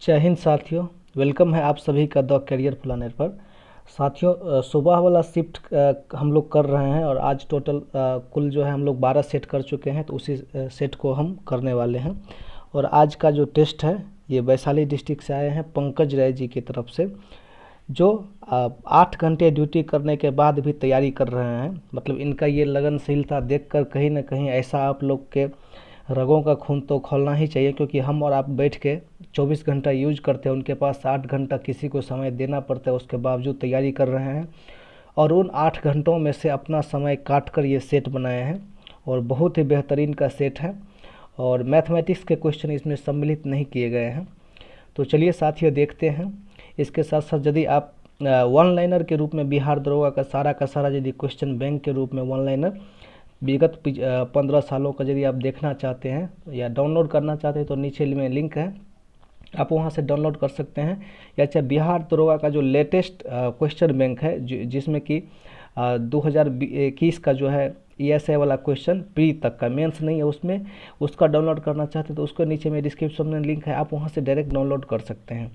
जय हिंद साथियों, वेलकम है आप सभी का द करियर प्लानर पर। साथियों, सुबह वाला शिफ्ट हम लोग कर रहे हैं और आज टोटल कुल जो है हम लोग 12 सेट कर चुके हैं, तो उसी सेट को हम करने वाले हैं। और आज का जो टेस्ट है ये वैशाली डिस्ट्रिक्ट से आए हैं पंकज राय जी की तरफ से, जो 8 घंटे ड्यूटी करने के बाद भी तैयारी कर रहे हैं। मतलब इनका ये लगनशीलता देखकर कहीं ना कहीं ऐसा आप लोग के रगों का खून तो खोलना ही चाहिए, क्योंकि हम और आप बैठ के 24 घंटा यूज करते हैं, उनके पास 8 घंटा किसी को समय देना पड़ता है, उसके बावजूद तैयारी कर रहे हैं और उन 8 घंटों में से अपना समय काट कर ये सेट बनाए हैं और बहुत ही बेहतरीन का सेट है। और मैथमेटिक्स के क्वेश्चन इसमें सम्मिलित नहीं किए गए हैं। तो चलिए साथियों देखते हैं। इसके साथ साथ यदि आप वन लाइनर के रूप में बिहार दरोगा का सारा यदि क्वेश्चन बैंक के रूप में वन लाइनर विगत 15 सालों का यदि आप देखना चाहते हैं या डाउनलोड करना चाहते हैं तो नीचे में लिंक है, आप वहां से डाउनलोड कर सकते हैं। या चाहे बिहार दरोगा का जो लेटेस्ट क्वेश्चन बैंक है जिसमें कि 2021 का जो है ESI वाला क्वेश्चन प्री तक का, मेंस नहीं है उसमें, उसका डाउनलोड करना चाहते हैं तो उसको नीचे में डिस्क्रिप्शन में लिंक है, आप वहां से डायरेक्ट डाउनलोड कर सकते हैं।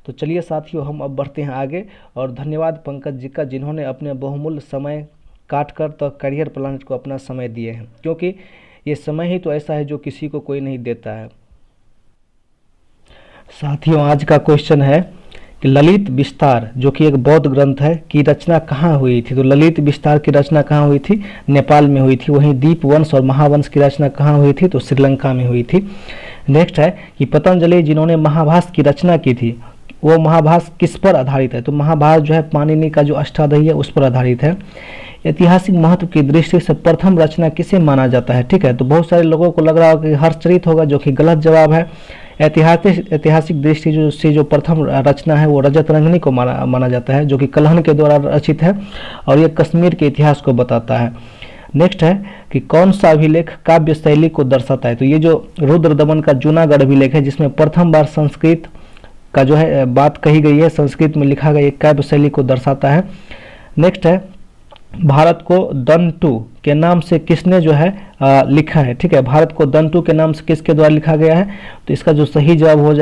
तो चलिए साथियों हम अब बढ़ते हैं आगे। और धन्यवाद पंकज जी का, जिन्होंने अपने बहुमूल्य समय काट कर तो करियर प्लानर को अपना समय दिए हैं, क्योंकि ये समय ही तो ऐसा है जो किसी को कोई नहीं देता है। साथियों आज का क्वेश्चन है कि ललित विस्तार जो कि एक बौद्ध ग्रंथ है की रचना कहाँ हुई थी। तो ललित विस्तार की रचना कहाँ हुई थी? नेपाल में हुई थी। वहीं दीपवंश और महावंश की रचना कहाँ हुई थी? तो श्रीलंका में हुई थी। नेक्स्ट है कि पतंजलि जिन्होंने महाभाष्य की रचना की थी, वो महाभाष्य किस पर आधारित है? तो महाभारत जो है पाणिनि का जो अष्टाध्यायी है उस पर आधारित है। ऐतिहासिक महत्व की दृष्टि से प्रथम रचना किसे माना जाता है? ठीक है, तो बहुत सारे लोगों को लग रहा होगा कि हर्षचरित होगा, जो कि गलत जवाब है। ऐतिहासिक दृष्टि से जो प्रथम रचना है वो रजत रंजनी को माना जाता है, जो कि कल्हण के द्वारा रचित है और ये कश्मीर के इतिहास को बताता है। नेक्स्ट है कि कौन सा अभिलेख काव्य शैली को दर्शाता है? तो ये जो रुद्र दमन का जूनागढ़ अभिलेख है, जिसमें प्रथम बार संस्कृत का जो है बात कही गई है, संस्कृत में लिखा गया काव्य शैली को दर्शाता है। नेक्स्ट है भारत को दंतु के नाम से किसने जो है लिखा है? ठीक है, भारत को दंतु के नाम से किसके द्वारा लिखा गया है? तो इसका जो सही जवाब हो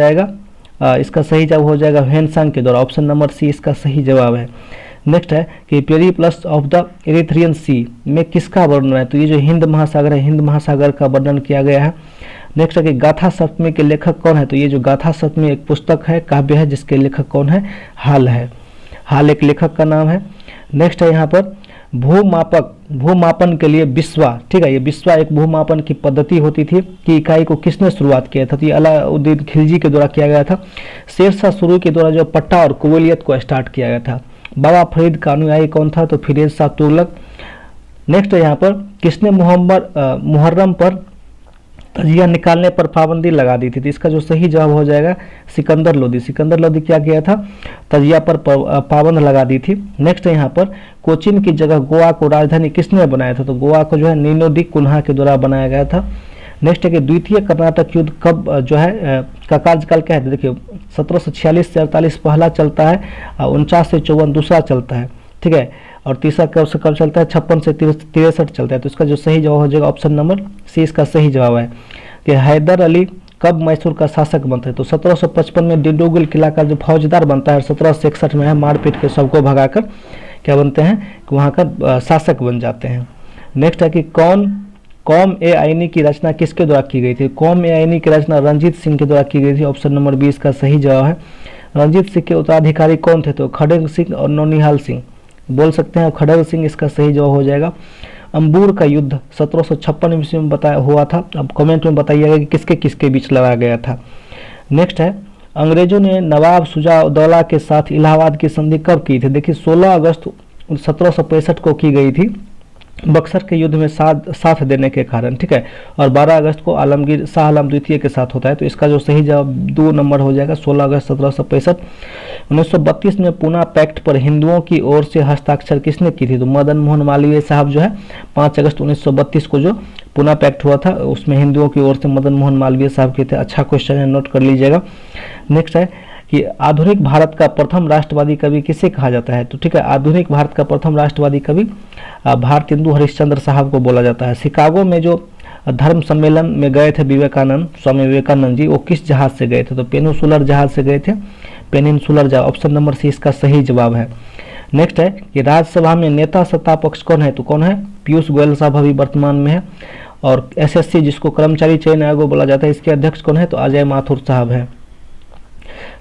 जाएगा ह्वेनसांग के द्वारा। ऑप्शन नंबर सी इसका सही जवाब है। नेक्स्ट है कि पेरिप्लस ऑफ द एरिथ्रियन सी में किसका वर्णन है? तो ये जो हिंद महासागर है, हिंद महासागर का वर्णन किया गया है। नेक्स्ट है कि गाथा सप्तमी के लेखक कौन है? तो ये जो गाथा सप्तमी एक पुस्तक है, काव्य है, जिसके लेखक कौन है? हाल है। हाल एक लेखक का नाम है। नेक्स्ट है यहाँ पर भूमापन के लिए बिस्वा, ठीक है, ये बिस्वा एक भूमापन की पद्धति होती थी कि इकाई को किसने शुरुआत किया था? तो ये अलाउद्दीन खिलजी के द्वारा किया गया था। शेरशाह सूरी के द्वारा जो पट्टा और कुबूलियत को स्टार्ट किया गया था। बाबा फरीद का अनुयायी कौन था? तो फिरोज शाह तुगलक। नेक्स्ट है यहाँ पर किसने मुहर्रम पर तजिया निकालने पर पाबंदी लगा दी थी? तो इसका जो सही जवाब हो जाएगा सिकंदर लोदी। सिकंदर लोदी क्या किया था? तजिया पर पाबंद लगा दी थी। नेक्स्ट है यहाँ पर कोचीन की जगह गोवा को राजधानी किसने बनाया था? तो गोवा को जो है नीनो डी कुन्हा के द्वारा बनाया गया था। नेक्स्ट है कि द्वितीय कर्नाटक युद्ध कब जो है का कार्यकाल क्या है? देखिए 1746 से 48 पहला चलता है, 49 से 54 दूसरा चलता है, ठीक है, और तीसरा कब से कब चलता है? 56 से 63 चलता है। तो इसका जो सही जवाब हो जाएगा ऑप्शन नंबर सी इसका सही जवाब है। कि हैदर अली कब मैसूर का शासक बनता है? तो 1755 में डिंडोगुल किला का जो फौजदार बनता है, 1761 में है मारपीट के सबको भगाकर क्या बनते हैं कि वहाँ का शासक बन जाते हैं। नेक्स्ट है कि कौम ए आईनी की रचना किसके द्वारा की गई थी? कौम ए आईनी की रचना रंजीत सिंह के द्वारा की गई थी। ऑप्शन नंबर 20 का सही जवाब है। रंजीत सिंह के उत्तराधिकारी कौन थे? तो खड़ग सिंह और नौनिहाल सिंह बोल सकते हैं, खड़ग सिंह इसका सही जवाब हो जाएगा। अंबूर का युद्ध 1756 ईस्वी में बताया हुआ था। अब कमेंट में बताइएगा कि किसके किसके बीच लड़ा गया था। नेक्स्ट है अंग्रेजों ने नवाब शुजा-उद-दौला के साथ इलाहाबाद की संधि कब की थी? देखिए 16 अगस्त 1765 को की गई थी, बक्सर के युद्ध में साथ देने के कारण, ठीक है, और 12 अगस्त को आलमगीर शाह आलम द्वितीय के साथ होता है। तो इसका जो सही जवाब 2 नंबर हो जाएगा 16 अगस्त 1765। 1932 में पूना पैक्ट पर हिंदुओं की ओर से हस्ताक्षर किसने की थी? तो मदन मोहन मालवीय साहब जो है 5 अगस्त 1932 को जो पूना पैक्ट हुआ था उसमें हिंदुओं की ओर से मदन मोहन मालवीय साहब के थे। अच्छा क्वेश्चन है, नोट कर लीजिएगा। नेक्स्ट है कि आधुनिक भारत का प्रथम राष्ट्रवादी कवि किसे कहा जाता है? तो ठीक है, आधुनिक भारत का प्रथम राष्ट्रवादी कवि भारतेंदु हरिश्चंद्र साहब को बोला जाता है। शिकागो में जो धर्म सम्मेलन में गए थे विवेकानंद, स्वामी विवेकानंद जी, वो किस जहाज से गए थे? तो पेनिनसुलर जहाज से गए थे, पेनिनसुलर जहाज, ऑप्शन नंबर सी इसका सही जवाब है। नेक्स्ट है कि राज्यसभा में नेता सत्ता पक्ष कौन है? तो कौन है? पीयूष गोयल साहब अभी वर्तमान में है। और एसएससी जिसको कर्मचारी चयन आयोग बोला जाता है, इसके अध्यक्ष कौन है? तो अजय माथुर साहब है।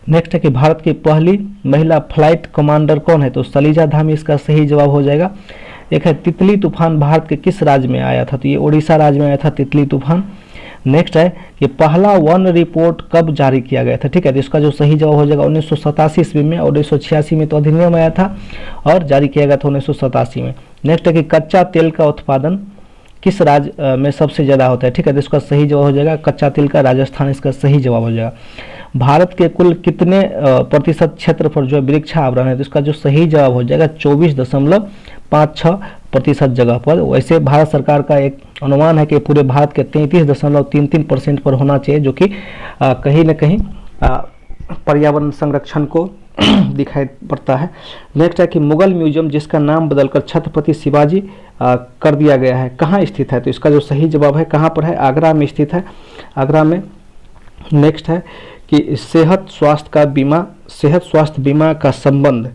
नेक्स्ट है कि भारत की पहली महिला फ्लाइट कमांडर कौन है? तो सलीजा धामी इसका सही जवाब हो जाएगा। एक है तितली तूफान भारत के किस राज्य में आया था? तो ये उड़ीसा राज्य में आया था तितली तूफान। नेक्स्ट है कि पहला वन रिपोर्ट कब जारी किया गया था? ठीक है, तो इसका जो सही जवाब हो जाएगा 1987 ईस्वी में, और 1986 में तो अधिनियम आया था और जारी किया गया था 1987 में। नेक्स्ट है कि कच्चा तेल का उत्पादन किस राज्य में सबसे ज़्यादा होता है? ठीक है, तो इसका सही जवाब हो जाएगा कच्चा तेल का राजस्थान इसका सही जवाब हो जाएगा। भारत के कुल कितने प्रतिशत क्षेत्र पर जो है वृक्षावरण है? तो इसका जो सही जवाब हो जाएगा 24.56% जगह पर। वैसे भारत सरकार का एक अनुमान है कि पूरे भारत के 33.33% पर होना चाहिए, जो कि कहीं न कहीं पर्यावरण संरक्षण को दिखाई पड़ता है। नेक्स्ट है कि मुगल म्यूजियम जिसका नाम बदलकर छत्रपति शिवाजी कर दिया गया है, कहाँ स्थित है? तो इसका जो सही जवाब है कहाँ पर है? आगरा में स्थित है, आगरा में। नेक्स्ट है कि सेहत स्वास्थ्य बीमा का संबंध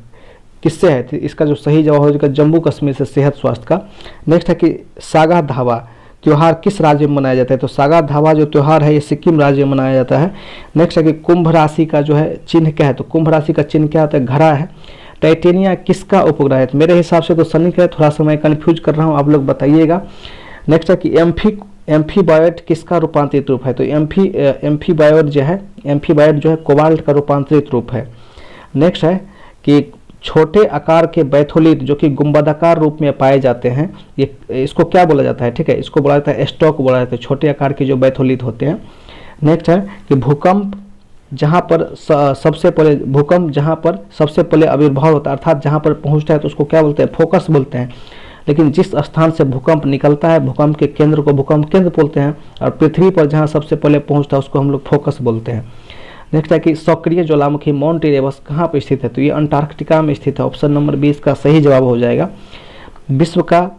किससे है? तो इसका जो सही जवाब हो जाएगा जम्मू कश्मीर से सेहत स्वास्थ्य का। नेक्स्ट है कि सागा धावा त्योहार किस राज्य में मनाया जाता है? तो सागा धावा जो त्योहार है ये सिक्किम राज्य में मनाया जाता है। नेक्स्ट है कि कुंभ राशि का जो है चिन्ह क्या है? तो कुंभ राशि का चिन्ह क्या होता है? घड़ा है। टाइटेनिया किसका उपग्रह है? मेरे हिसाब से तो शनि का है, थोड़ा सा मैं कन्फ्यूज कर रहा हूँ, आप लोग बताइएगा। नेक्स्ट है कि एम्फीबायोट किसका रूपांतरित रूप है? तो एम्फीबायोट जो है कोबाल्ट का रूपांतरित रूप है। नेक्स्ट है कि छोटे आकार के बैथोलिट जो कि गुंबदाकार रूप में पाए जाते हैं, ये इसको क्या बोला जाता है? ठीक है, इसको बोला जाता है स्टॉक बोला जाता है, छोटे आकार के जो बैथोलिट होते हैं। नेक्स्ट है कि भूकंप जहाँ पर सबसे पहले आविर्भाव होता है, अर्थात जहाँ पर पहुँचता है तो उसको क्या बोलते हैं? फोकस बोलते हैं। लेकिन जिस स्थान से भूकंप निकलता है, भूकंप के केंद्र को भूकंप केंद्र बोलते हैं, और पृथ्वी पर जहाँ सबसे पहले पहुँचता है उसको हम लोग फोकस बोलते हैं। नेक्स्ट है कि सक्रिय ज्वालामुखी माउंट एरेबस कहाँ पर स्थित है? तो ये अंटार्कटिका में स्थित है, ऑप्शन नंबर 20 का सही जवाब हो जाएगा। विश्व का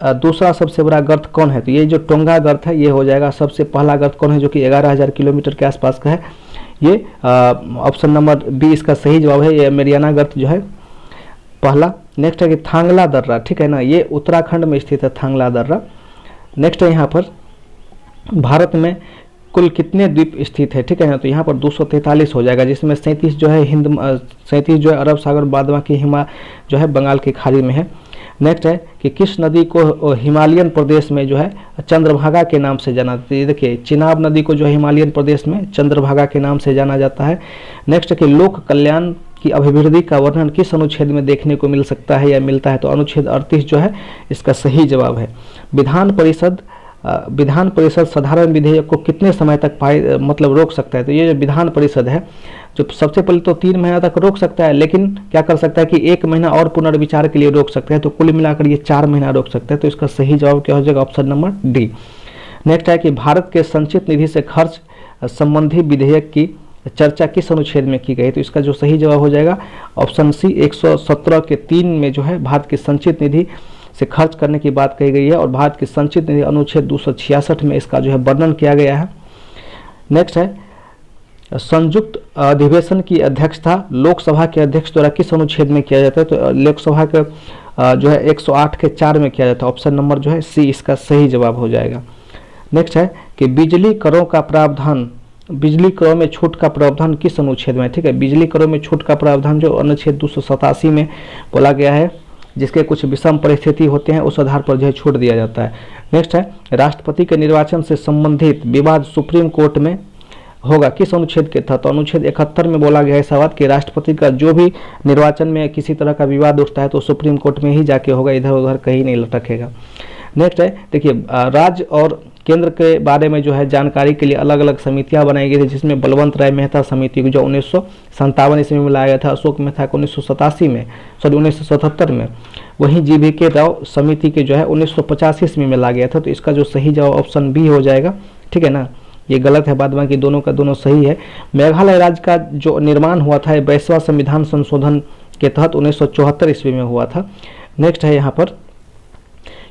दूसरा सबसे बड़ा गर्त कौन है? तो ये जो टोंगा गर्त है ये हो जाएगा। सबसे पहला गर्त कौन है जो कि 11,000 किलोमीटर के आसपास का है? ये ऑप्शन नंबर 20 का सही जवाब है, ये मेरियाना गर्त जो है पहला। नेक्स्ट है कि थांगला दर्रा, ठीक है ना, ये उत्तराखंड में स्थित है थांगला दर्रा। नेक्स्ट है यहाँ पर भारत में कुल कितने द्वीप स्थित है? ठीक है ना, तो यहाँ पर 243 हो जाएगा, जिसमें 37 जो है 37 जो है अरब सागर, बाद बाकी जो है बंगाल की खाड़ी में है। नेक्स्ट है कि किस नदी को हिमालयन प्रदेश में जो है चंद्रभागा के नाम से जाना जाता है? देखिए चिनाब नदी को जो है हिमालयन प्रदेश में चंद्रभागा के नाम से जाना जाता है। नेक्स्ट है कि लोक कल्याण की अभिवृद्धि का वर्णन किस अनुच्छेद में देखने को मिल सकता है या मिलता है? तो अनुच्छेद 38 जो है इसका सही जवाब है। विधान परिषद साधारण विधेयक को कितने समय तक रोक सकता है? तो ये जो विधान परिषद है जो सबसे पहले तो 3 महीना तक रोक सकता है, लेकिन क्या कर सकता है कि 1 महीना और पुनर्विचार के लिए रोक सकता है, तो कुल मिलाकर ये 4 महीना रोक सकता है। तो इसका सही जवाब क्या हो जाएगा? Option number D. नेक्स्ट है कि भारत के संचित निधि से खर्च संबंधी विधेयक की चर्चा किस अनुच्छेद में की गई? तो इसका जो सही जवाब हो जाएगा ऑप्शन सी 117 के 3 में जो है भारत की संचित निधि से खर्च करने की बात कही गई है, और भारत की संचित निधि अनुच्छेद 266 में इसका जो है वर्णन किया गया है। नेक्स्ट है संयुक्त अधिवेशन की अध्यक्षता लोकसभा के अध्यक्ष द्वारा किस अनुच्छेद में किया जाता है? तो लोकसभा के जो है 108 के 4 में किया जाता है, ऑप्शन नंबर जो है सी इसका सही जवाब हो जाएगा। नेक्स्ट है कि बिजली करों में छूट का प्रावधान किस अनुच्छेद में? ठीक है, बिजली करों में छूट का प्रावधान जो अनुच्छेद 287 में बोला गया है, जिसके कुछ विषम परिस्थिति होते हैं उस आधार पर जो है छूट दिया जाता है। नेक्स्ट है राष्ट्रपति के निर्वाचन से संबंधित विवाद सुप्रीम कोर्ट में होगा किस अनुच्छेद के तहत? तो अनुच्छेद 71 में बोला गया है ऐसा बात कि राष्ट्रपति का जो भी निर्वाचन में किसी तरह का विवाद उठता है तो सुप्रीम कोर्ट में ही जाके होगा, इधर उधर कहीं नहीं लटकेगा। नेक्स्ट है देखिए राज्य और केंद्र के बारे में जो है जानकारी के लिए अलग अलग समितियां बनाई गई थी, जिसमें बलवंत राय मेहता समिति जो 1957 ईस्वी में लाया गया था, अशोक मेहता को 1977 में, वहीं GVK राव समिति के जो है 1950 ईस्वी में ला गया था। तो इसका जो सही जवाब ऑप्शन बी हो जाएगा, ठीक है ना, ये गलत है, बाद बाकी दोनों का दोनों सही है। मेघालय राज्य का जो निर्माण हुआ था 22वां संविधान संशोधन के तहत 1974 ईस्वी में हुआ था। नेक्स्ट है यहाँ पर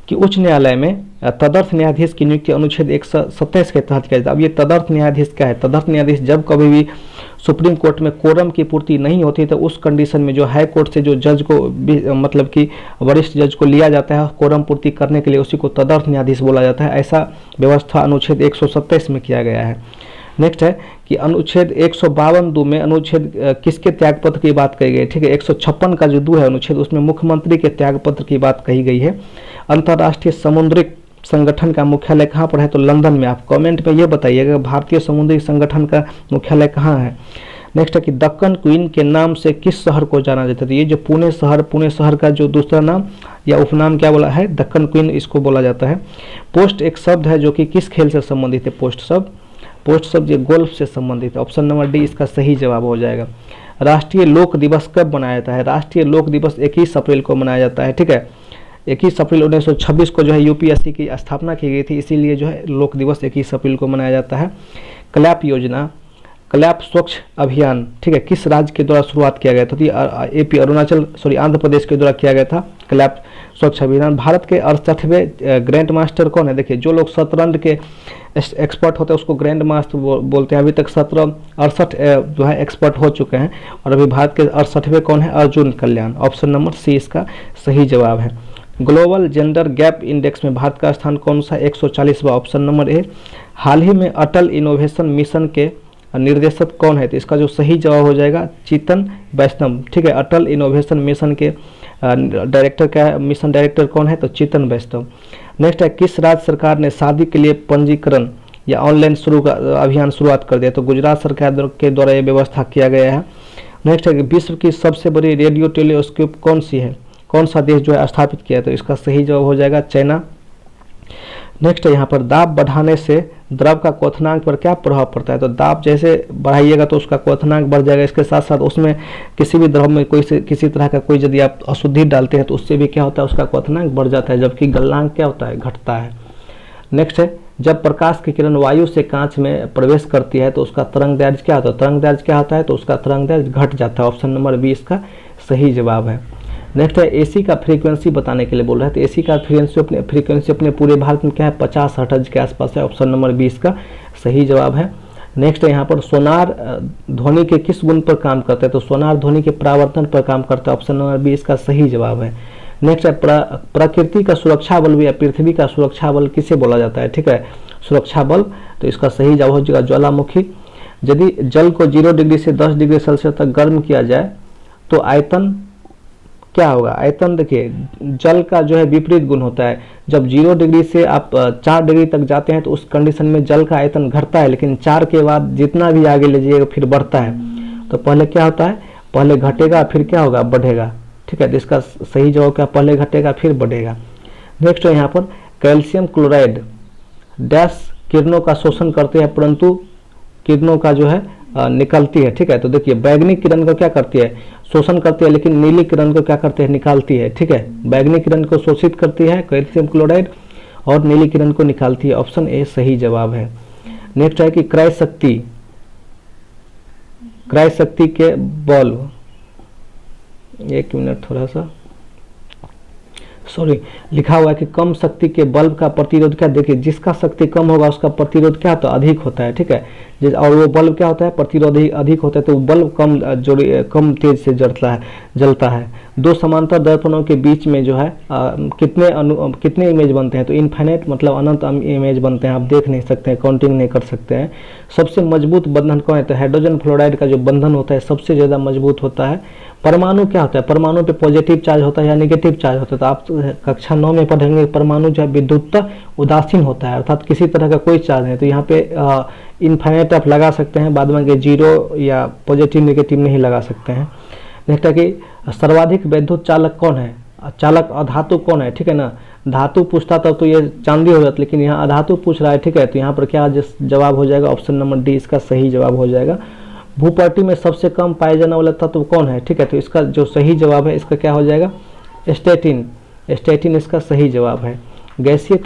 कि उच्च न्यायालय में तदर्थ न्यायाधीश की नियुक्ति अनुच्छेद 127 के तहत किया जाता है। अब ये तदर्थ न्यायाधीश क्या है? तदर्थ न्यायाधीश जब कभी भी सुप्रीम कोर्ट में कोरम की पूर्ति नहीं होती तो उस कंडीशन में जो हाई कोर्ट से जो जज को मतलब कि वरिष्ठ जज को लिया जाता है कोरम पूर्ति करने के लिए, उसी को तदर्थ न्यायाधीश बोला जाता है। ऐसा व्यवस्था अनुच्छेद 127 में किया गया है। नेक्स्ट है कि अनुच्छेद 152 में अनुच्छेद किसके त्यागपत्र की बात कही गई है? ठीक है, 156 का जो 2 है अनुच्छेद, उसमें मुख्यमंत्री के त्यागपत्र की बात कही गई है। अंतर्राष्ट्रीय समुद्रिक संगठन का मुख्यालय कहाँ पर है? तो लंदन में। आप कमेंट में ये बताइएगा भारतीय समुद्री संगठन का मुख्यालय कहाँ है। नेक्स्ट है कि दक्कन क्वीन के नाम से किस शहर को जाना जाता है? तो ये जो पुणे शहर का जो दूसरा नाम या उपनाम क्या बोला है? दक्कन क्वीन इसको बोला जाता है। पोस्ट एक शब्द है जो कि किस खेल से संबंधित है? पोस्ट शब्द ये गोल्फ से संबंधित है। ऑप्शन नंबर डी इसका सही जवाब हो जाएगा। राष्ट्रीय लोक दिवस कब मनाया जाता है? राष्ट्रीय लोक दिवस 21 अप्रैल को मनाया जाता है। ठीक है, 21 अप्रैल 1926 को जो है यूपीएससी की स्थापना की गई थी, इसीलिए जो है लोक दिवस 21 अप्रैल को मनाया जाता है। क्लैप योजना, क्लैप स्वच्छ अभियान, ठीक है, किस राज्य के द्वारा शुरुआत किया गया था? तो आंध्र प्रदेश के द्वारा किया गया था क्लैप स्वच्छ अभियान। भारत के 68वें ग्रैंड मास्टर कौन है? देखिए, जो लोग शतरंज के एक्सपर्ट होते हैं उसको ग्रैंड मास्टर बोलते हैं। अभी तक 68 जो है एक्सपर्ट हो चुके हैं और अभी भारत के 68वें कौन है? अर्जुन कल्याण। ऑप्शन नंबर सी इसका सही जवाब है। ग्लोबल जेंडर गैप इंडेक्स में भारत का स्थान कौन सा? 140वां। Option number A. हाल ही में अटल इनोवेशन मिशन के निर्देशक कौन है? तो इसका जो सही जवाब हो जाएगा चेतन वैष्णव। ठीक है, अटल इनोवेशन मिशन के डायरेक्टर क्या है? मिशन डायरेक्टर कौन है? तो चेतन वैष्णव। नेक्स्ट है किस राज्य सरकार ने शादी के लिए पंजीकरण या ऑनलाइन अभियान शुरुआत कर दिया? तो गुजरात सरकार के द्वारा ये व्यवस्था किया गया है। नेक्स्ट है कि विश्व की सबसे बड़ी रेडियो टेलीस्कोप कौन सी है? कौन सा देश जो है स्थापित किया है? तो इसका सही जवाब हो जाएगा चाइना। नेक्स्ट है यहाँ पर दाब बढ़ाने से द्रव का क्वथनांक पर क्या प्रभाव पड़ता है? तो दाब जैसे बढ़ाइएगा तो उसका क्वथनांक बढ़ जाएगा। इसके साथ साथ उसमें किसी भी द्रव में किसी तरह का कोई यदि आप अशुद्धि डालते हैं तो उससे भी क्या होता है? उसका क्वथनांक बढ़ जाता है, जबकि गलनांक क्या होता है? घटता है। नेक्स्ट है जब प्रकाश की किरण वायु से कांच में प्रवेश करती है तो उसका तरंग दैर्ध्य क्या होता है? तरंग दैर्ध्य क्या होता है? तो उसका तरंग दैर्ध्य घट जाता है। ऑप्शन नंबर बी इसका सही जवाब है। नेक्स्ट है एसी का फ्रीक्वेंसी बताने के लिए बोल रहा है। तो एसी का फ्रीक्वेंसी अपने पूरे भारत में क्या है? 50 हर्ट्ज के आसपास है। ऑप्शन नंबर 20 का सही जवाब है। नेक्स्ट है यहाँ पर सोनार ध्वनि के किस गुण पर काम करता है? तो सोनार ध्वनि के परावर्तन पर काम करता है। ऑप्शन नंबर 20 का सही जवाब है। नेक्स्ट है प्रकृति का सुरक्षा बल या पृथ्वी का सुरक्षा बल किसे बोला जाता है? ठीक है, सुरक्षा बल। तो इसका सही जवाब हो जाएगा ज्वालामुखी। यदि जल को 0 डिग्री से 10 डिग्री सेल्सियस तक गर्म किया जाए तो आयतन क्या होगा? आयतन देखिए जल का जो है विपरीत गुण होता है। जब 0 डिग्री से आप 4 डिग्री तक जाते हैं तो उस कंडीशन में जल का आयतन घटता है, लेकिन 4 के बाद जितना भी आगे ले जाइएगा फिर बढ़ता है। तो पहले क्या होता है? पहले घटेगा फिर क्या होगा? बढ़ेगा। ठीक है, तो इसका सही जवाब क्या? पहले घटेगा फिर बढ़ेगा। नेक्स्ट है यहाँ पर कैल्शियम क्लोराइड डैश किरणों का शोषण करते हैं परंतु किरणों का जो है निकलती है। ठीक है, तो देखिए बैगनी किरण को क्या करती है? शोषण करती है, लेकिन नीली किरण को क्या करती है? निकालती है। ठीक है, बैगनी किरण को शोषित करती है कैल्शियम क्लोराइड और नीली किरण को निकालती है। ऑप्शन ए सही जवाब है। नेक्स्ट है कि क्रय शक्ति के बल्ब, एक मिनट थोड़ा सा लिखा हुआ है कि कम शक्ति के बल्ब का प्रतिरोध क्या? देखिए जिसका शक्ति कम होगा उसका प्रतिरोध क्या होता है? अधिक होता है। ठीक है, और वो बल्ब क्या होता है? प्रतिरोध अधिक होता है, तो बल्ब कम तेज से जलता है। दो समांतर दर्पणों के बीच में जो है कितने इमेज बनते हैं? तो इनफाइनाइट मतलब अनंत इमेज बनते हैं। आप देख नहीं सकते हैं, काउंटिंग नहीं कर सकते हैं। सबसे मजबूत बंधन कौन है? तो हाइड्रोजन फ्लोराइड का जो बंधन होता है सबसे ज़्यादा मजबूत होता है। परमाणु क्या होता है? परमाणु पे पॉजिटिव चार्ज होता है या नेगेटिव चार्ज होता है? तो आप कक्षा 9 में पढ़ेंगे परमाणु जो है विद्युतता उदासीन होता है, अर्थात किसी तरह का कोई चार्ज नहीं। तो यहाँ पे इनफाइनाइट आप लगा सकते हैं, बाद में 0 या पॉजिटिव नेगेटिव नहीं लगा सकते हैं। नेक्स्ट है कि सर्वाधिक वैद्युत चालक कौन है? चालक अधातु कौन है? ठीक है ना, धातु पूछता था तो ये चांदी हो जाता, लेकिन यहाँ अधातु पूछ रहा है। ठीक है, तो यहाँ पर क्या जवाब हो जाएगा? ऑप्शन नंबर डी इसका सही जवाब हो जाएगा। भूपट्टी में सबसे कम पाए जाने वाला तत्व कौन है? ठीक है, तो इसका जो सही जवाब है इसका क्या हो जाएगा? स्टेटिन इसका सही जवाब है। गैसीय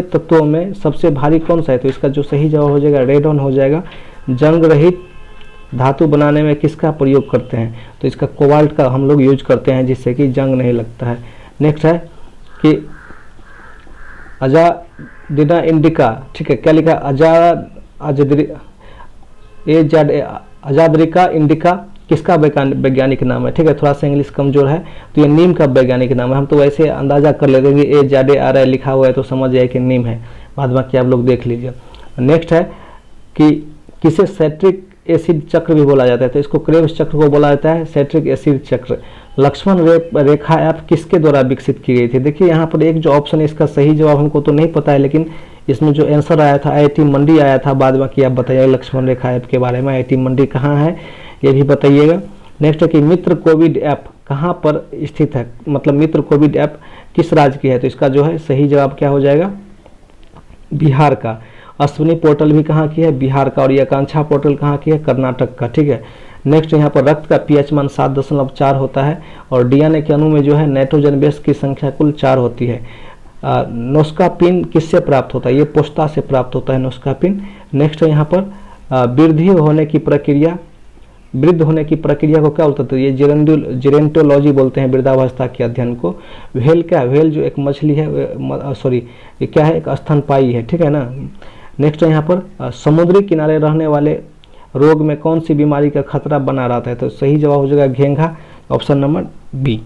तत्वों में सबसे भारी कौन सा है? तो इसका जो सही जवाब हो जाएगा रेडॉन हो जाएगा। जंग रहित धातु बनाने में किसका प्रयोग करते हैं? तो इसका कोबाल्ट का हम लोग यूज करते हैं, जिससे कि जंग नहीं लगता है। नेक्स्ट है कि अजाडिना इंडिका, ठीक है, क्या लिखा अजाद्रिका इंडिका किसका वैज्ञानिक नाम है, ठीक है, थोड़ा सा इंग्लिश कमजोर है तो ये नीम का वैज्ञानिक नाम है। हम तो वैसे अंदाजा कर लेते हैं कि ए जाडे आ रहा है लिखा हुआ है तो समझ जाए कि नीम है, बाद बाकी आप लोग देख लीजिए। नेक्स्ट है कि किसे सेट्रिक एसिड चक्र भी बोला जाता है, तो इसको क्रेब्स चक्र को बोला जाता है सेट्रिक एसिड चक्र। लक्ष्मण रेखा ऐप किसके द्वारा विकसित की गई थी। देखिए यहाँ पर एक जो ऑप्शन है इसका सही जवाब हमको तो नहीं पता है, लेकिन इसमें जो आंसर आया था IIT मंडी आया था। बाद बाकी आप बताइएगा लक्ष्मण रेखा ऐप के बारे में, IIT मंडी कहाँ है ये भी बताइएगा। नेक्स्ट है कि मित्र कोविड ऐप कहाँ पर स्थित है, मतलब मित्र कोविड ऐप किस राज्य की है, तो इसका जो है सही जवाब क्या हो जाएगा, बिहार का। अश्विनी पोर्टल भी कहाँ की है, बिहार का। और ये आकांक्षा पोर्टल कहाँ की है, कर्नाटक का, ठीक है। नेक्स्ट यहाँ पर रक्त का pH मान 7.4 होता है और DNA के अणु में जो है नाइट्रोजन बेस की संख्या कुल 4 होती है। नोस्कापिन किससे प्राप्त होता है, ये पोस्ता से प्राप्त होता है नोस्कापिन। नेक्स्ट है यहाँ पर वृद्ध होने की प्रक्रिया को क्या बोलते हैं, ये जेरेंटोलॉजी बोलते हैं वृद्धावस्था के अध्ययन को। व्हेल क्या, व्हेल जो एक मछली है, सॉरी ये क्या है, एक स्तनपायी है, ठीक है ना। नेक्स्ट है यहाँ पर समुद्री किनारे रहने वाले रोग में कौन सी बीमारी का खतरा बना रहता है, तो सही जवाब हो जाएगा घेंघा, ऑप्शन नंबर बी।